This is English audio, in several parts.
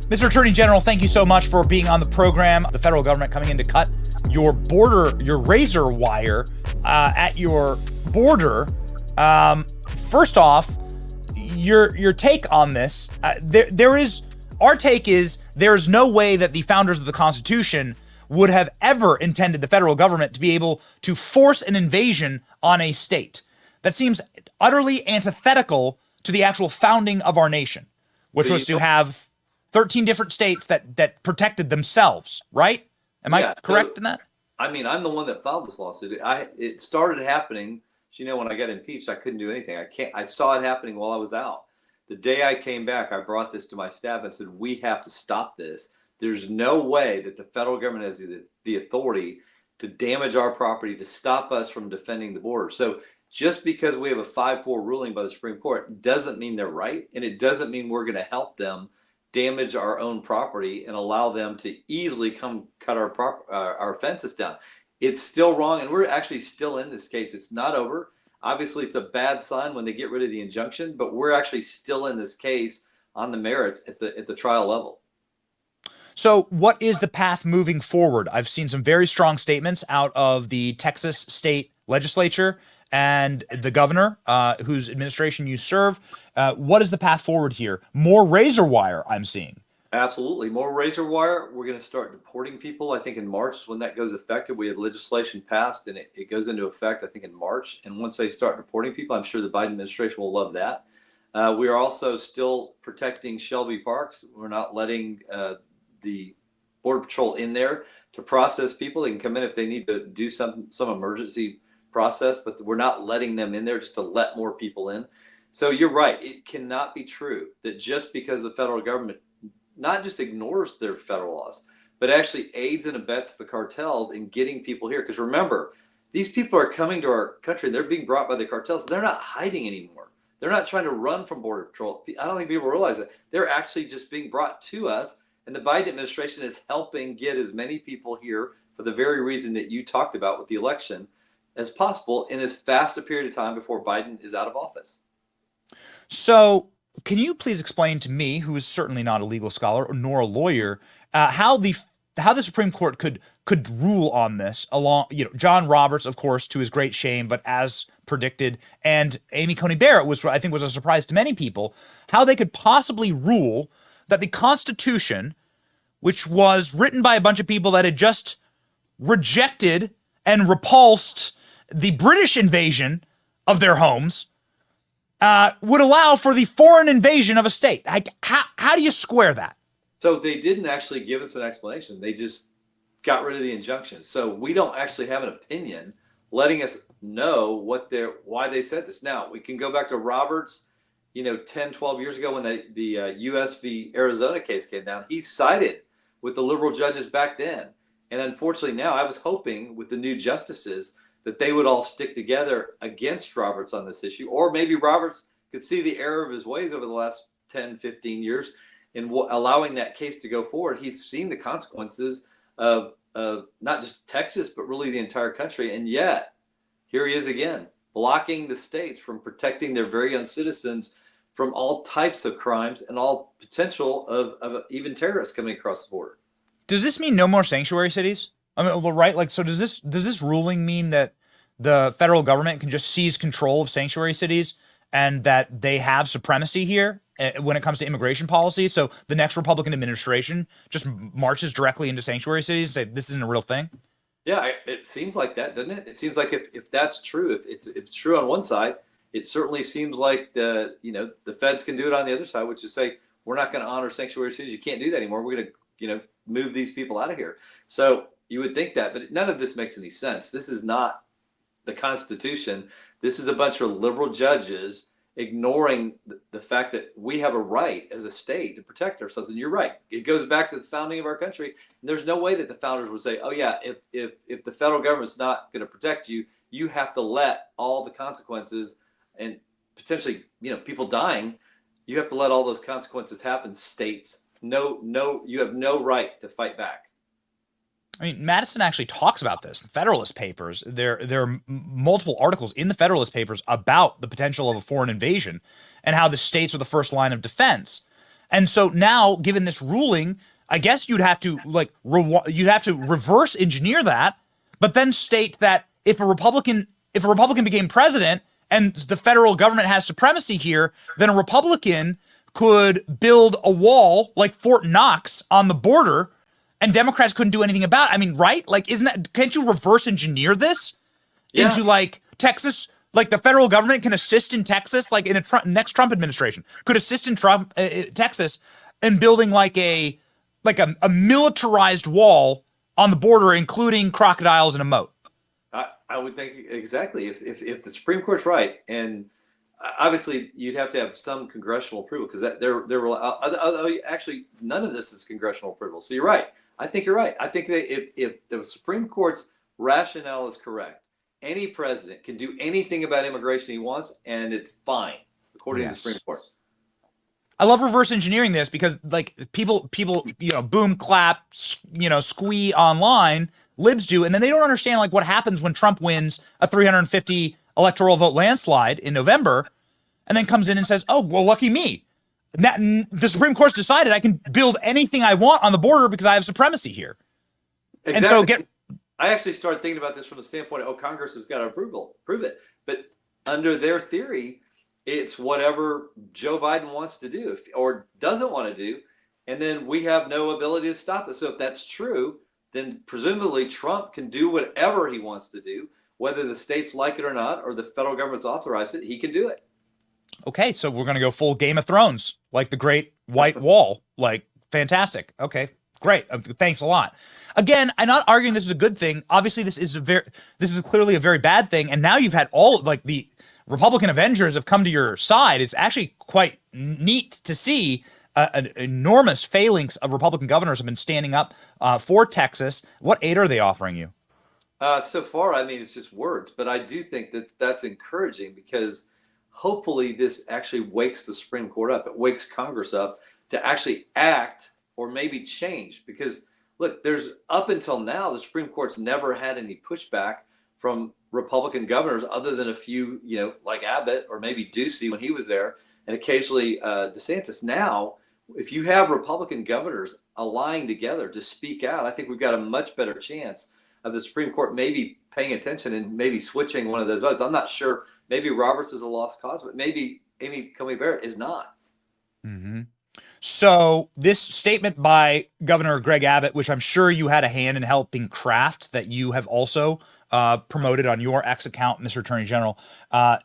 Mr. Attorney General, thank you so much for being on the program. The federal government coming in to cut your razor wire at your border. First off, your take on this. Our take is there's no way that the founders of the Constitution would have ever intended the federal government to be able to force an invasion on a state. That seems utterly antithetical to the actual founding of our nation, which was to have 13 different states that protected themselves, right? Am I correct in that? I mean, I'm the one that filed this lawsuit. It started happening. When I got impeached, I couldn't do anything. I saw it happening while I was out. The day I came back, I brought this to my staff and said, we have to stop this. There's no way that the federal government has the authority to damage our property, to stop us from defending the border. So just because we have a 5-4 ruling by the Supreme Court doesn't mean they're right. And it doesn't mean we're going to help them damage our own property and allow them to easily come cut our fences down. It's still wrong. And we're actually still in this case. It's not over. Obviously, it's a bad sign when they get rid of the injunction, but we're actually still in this case on the merits at the trial level. So what is the path moving forward? I've seen some very strong statements out of the Texas state legislature and the governor, whose administration you serve. What is the path forward here? More razor wire, I'm seeing. Absolutely. More razor wire. We're going to start deporting people. I think in March, when that goes effective, we had legislation passed and it goes into effect, I think, in March. And once they start deporting people, I'm sure the Biden administration will love that. We are also still protecting Shelby Parks. We're not letting the Border Patrol in there to process people. They can come in if they need to do some emergency process, but we're not letting them in there just to let more people in. So you're right. It cannot be true that just because the federal government not just ignores their federal laws, but actually aids and abets the cartels in getting people here. Because remember, these people are coming to our country. They're being brought by the cartels. They're not hiding anymore. They're not trying to run from Border Patrol. I don't think people realize it. They're actually just being brought to us. And the Biden administration is helping get as many people here for the very reason that you talked about with the election as possible in as fast a period of time before Biden is out of office. So can you please explain to me, who is certainly not a legal scholar nor a lawyer, how the Supreme Court could rule on this? Along, John Roberts, of course, to his great shame, but as predicted, and Amy Coney Barrett was a surprise to many people. How they could possibly rule that the Constitution, which was written by a bunch of people that had just rejected and repulsed the British invasion of their homes, would allow for the foreign invasion of a state. How do you square that? So they didn't actually give us an explanation. They just got rid of the injunction. So we don't actually have an opinion letting us know why they said this. Now, we can go back to Roberts, 10, 12 years ago when the U.S. v. Arizona case came down. He sided with the liberal judges back then. And unfortunately now, I was hoping with the new justices that they would all stick together against Roberts on this issue. Or maybe Roberts could see the error of his ways over the last 10, 15 years in allowing that case to go forward. He's seen the consequences of not just Texas, but really the entire country. And yet, here he is again, blocking the states from protecting their very own citizens from all types of crimes and all potential of even terrorists coming across the border. Does this mean no more sanctuary cities? I mean, right? So does this ruling mean that the federal government can just seize control of sanctuary cities and that they have supremacy here when it comes to immigration policy? So the next Republican administration just marches directly into sanctuary cities and say this isn't a real thing? Yeah, it seems like that, doesn't it? It seems like if that's true, if it's true on one side, it certainly seems like the feds can do it on the other side, which is say we're not going to honor sanctuary cities. You can't do that anymore. We're going to move these people out of here. So you would think that, but none of this makes any sense. This is not the Constitution. This is a bunch of liberal judges ignoring the fact that we have a right as a state to protect ourselves. And you're right. It goes back to the founding of our country. And there's no way that the founders would say, oh yeah, if the federal government's not going to protect you, you have to let all the consequences and potentially, people dying, you have to let all those consequences happen, states. No, you have no right to fight back. I mean, Madison actually talks about this in Federalist Papers. There are multiple articles in the Federalist Papers about the potential of a foreign invasion and how the states are the first line of defense. And so now, given this ruling, I guess you'd have to you'd have to reverse engineer that, but then state that if a Republican became president and the federal government has supremacy here, then a Republican could build a wall like Fort Knox on the border, and Democrats couldn't do anything about it. I mean, right? Like, isn't that? Can't you reverse engineer this into like Texas? Like the federal government can assist in Texas, like in a next Trump administration, could assist in Texas in building like a militarized wall on the border, including crocodiles and a moat. I would think exactly if the Supreme Court's right, and obviously you'd have to have some congressional approval because actually none of this is congressional approval. So you're right. I think you're right. I think that if the Supreme Court's rationale is correct, any president can do anything about immigration he wants, and it's fine, according to the Supreme Court. I love reverse engineering this because, like, people, boom, clap, squee online, libs do, and then they don't understand like what happens when Trump wins a 350 electoral vote landslide in November, and then comes in and says, "Oh, well, lucky me. The Supreme Court's decided I can build anything I want on the border because I have supremacy here." Exactly. And so I actually started thinking about this from the standpoint of, Congress has got to prove it. But under their theory, it's whatever Joe Biden wants to do or doesn't want to do. And then we have no ability to stop it. So if that's true, then presumably Trump can do whatever he wants to do, whether the states like it or not, or the federal government's authorized it, he can do it. Okay, so we're going to go full Game of Thrones, like the Great White Wall. Like, fantastic. Okay, great. Thanks a lot. Again, I'm not arguing this is a good thing. Obviously, this is clearly a very bad thing. And now you've had all like the Republican Avengers have come to your side. It's actually quite neat to see an enormous phalanx of Republican governors have been standing up for Texas. What aid are they offering you? So far, I mean, it's just words, but I do think that that's encouraging because hopefully this actually wakes the Supreme Court up. It wakes Congress up to actually act or maybe change because look, there's up until now, the Supreme Court's never had any pushback from Republican governors other than a few, like Abbott or maybe Ducey when he was there, and occasionally DeSantis. Now, if you have Republican governors allying together to speak out, I think we've got a much better chance of the Supreme Court maybe paying attention and maybe switching one of those votes. I'm not sure. Maybe Roberts is a lost cause, but maybe Amy Coney Barrett is not. Mm-hmm. So this statement by Governor Greg Abbott, which I'm sure you had a hand in helping craft, that you have also promoted on your X account, Mr. Attorney General,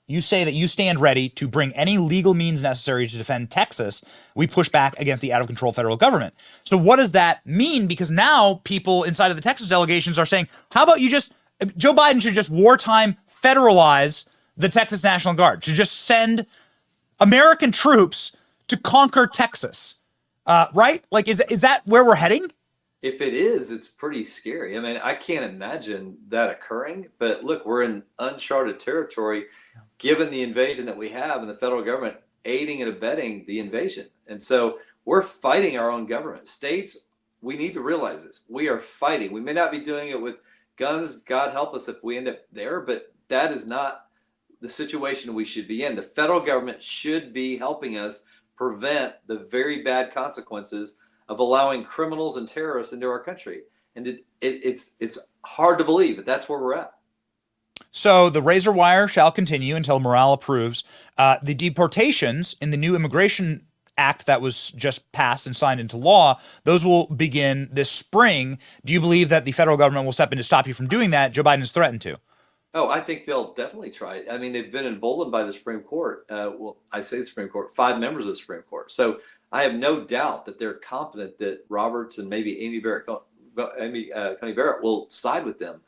you say that you stand ready to bring any legal means necessary to defend Texas. We push back against the out-of-control federal government. So what does that mean? Because now people inside of the Texas delegations are saying, how about Joe Biden should just wartime federalize the Texas National Guard, should just send American troops to conquer Texas, right? Like, is that where we're heading? If it is, it's pretty scary. I mean, I can't imagine that occurring. But look, we're in uncharted territory, given the invasion that we have and the federal government aiding and abetting the invasion. And so we're fighting our own government. States, we need to realize this. We are fighting. We may not be doing it with guns. God help us if we end up there, but that is not the situation we should be in. The federal government should be helping us prevent the very bad consequences of allowing criminals and terrorists into our country. And it's hard to believe, but that's where we're at. So the razor wire shall continue until morale approves. The deportations in the new immigration act that was just passed and signed into law, those will begin this spring. Do you believe that the federal government will step in to stop you from doing that? Joe Biden has threatened to. Oh, I think they'll definitely try it. I mean, they've been emboldened by the Supreme Court. Well, I say the Supreme Court, 5 members of the Supreme Court. So I have no doubt that they're confident that Roberts and maybe Amy Coney Barrett will side with them.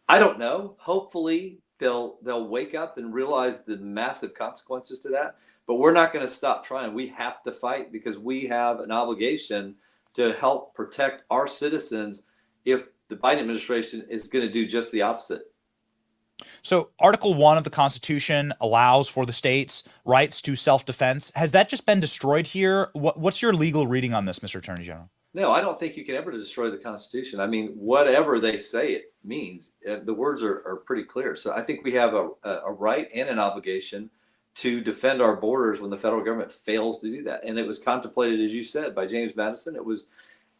I don't know. Hopefully they'll wake up and realize the massive consequences to that. But we're not going to stop trying. We have to fight because we have an obligation to help protect our citizens if the Biden administration is going to do just the opposite. So Article 1 of the Constitution allows for the states' rights to self-defense. Has that just been destroyed here? What's your legal reading on this, Mr. Attorney General? No, I don't think you can ever destroy the Constitution. I mean, whatever they say it means, the words are pretty clear. So I think we have a right and an obligation to defend our borders when the federal government fails to do that. And it was contemplated, as you said, by James Madison. It was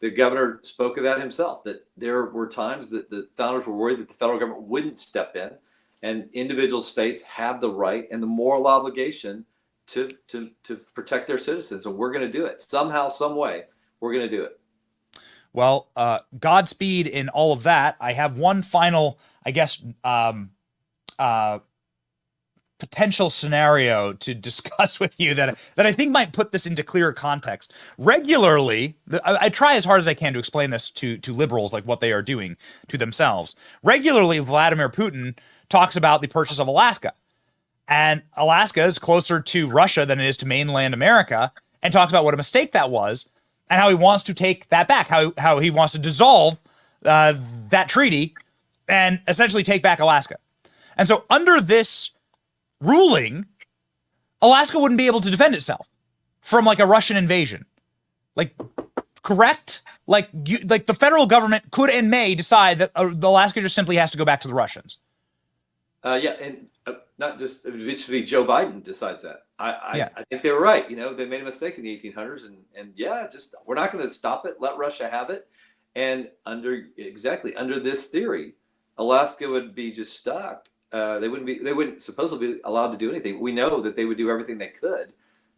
the governor spoke of that himself, that there were times that the founders were worried that the federal government wouldn't step in, and individual states have the right and the moral obligation to protect their citizens. And we're going to do it somehow, some way. We're going to do it. Well, Godspeed in all of that. I have one final, I guess, potential scenario to discuss with you that I think might put this into clearer context. Regularly, I try as hard as I can to explain this to liberals, like what they are doing to themselves. Regularly, Vladimir Putin talks about the purchase of Alaska. And Alaska is closer to Russia than it is to mainland America, and talks about what a mistake that was, and how he wants to take that back, how he wants to dissolve that treaty and essentially take back Alaska. And so under this ruling, Alaska wouldn't be able to defend itself from like a Russian invasion. Like, correct? Like the federal government could and may decide that Alaska just simply has to go back to the Russians. Yeah, and not just it should be Joe Biden decides that. I think they were right. You know, they made a mistake in the 1800s, and yeah, just we're not going to stop it. Let Russia have it. And under this theory, Alaska would be just stuck. They wouldn't supposedly be allowed to do anything. We know that they would do everything they could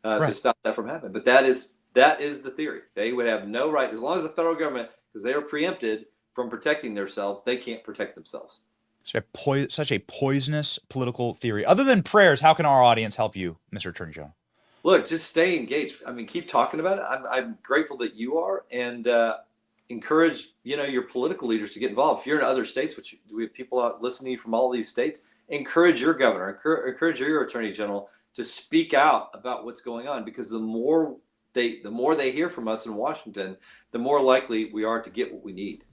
to stop that from happening. But that is the theory. They would have no right, as long as the federal government, because they are preempted from protecting themselves, they can't protect themselves. Such a poisonous political theory. Other than prayers, how can our audience help you, Mr. Attorney General? Look, just stay engaged. I mean, keep talking about it. I'm grateful that you are, and encourage your political leaders to get involved. If you're in other states, which we have people out listening from all these states, encourage your governor, encourage your attorney general to speak out about what's going on, because the more they hear from us in Washington, the more likely we are to get what we need.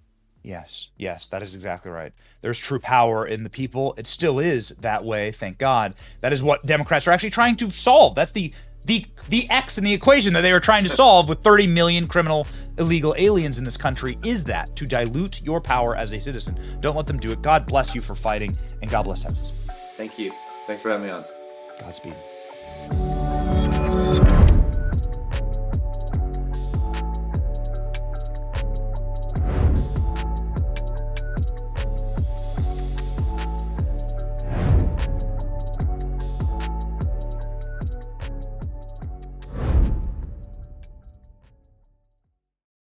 Yes, that is exactly right. There's true power in the people. It still is that way, thank God. That is what Democrats are actually trying to solve. That's the X in the equation that they are trying to solve with 30 million criminal illegal aliens in this country, is that to dilute your power as a citizen. Don't let them do it. God bless you for fighting, and God bless Texas. Thank you. Thanks for having me on. Godspeed.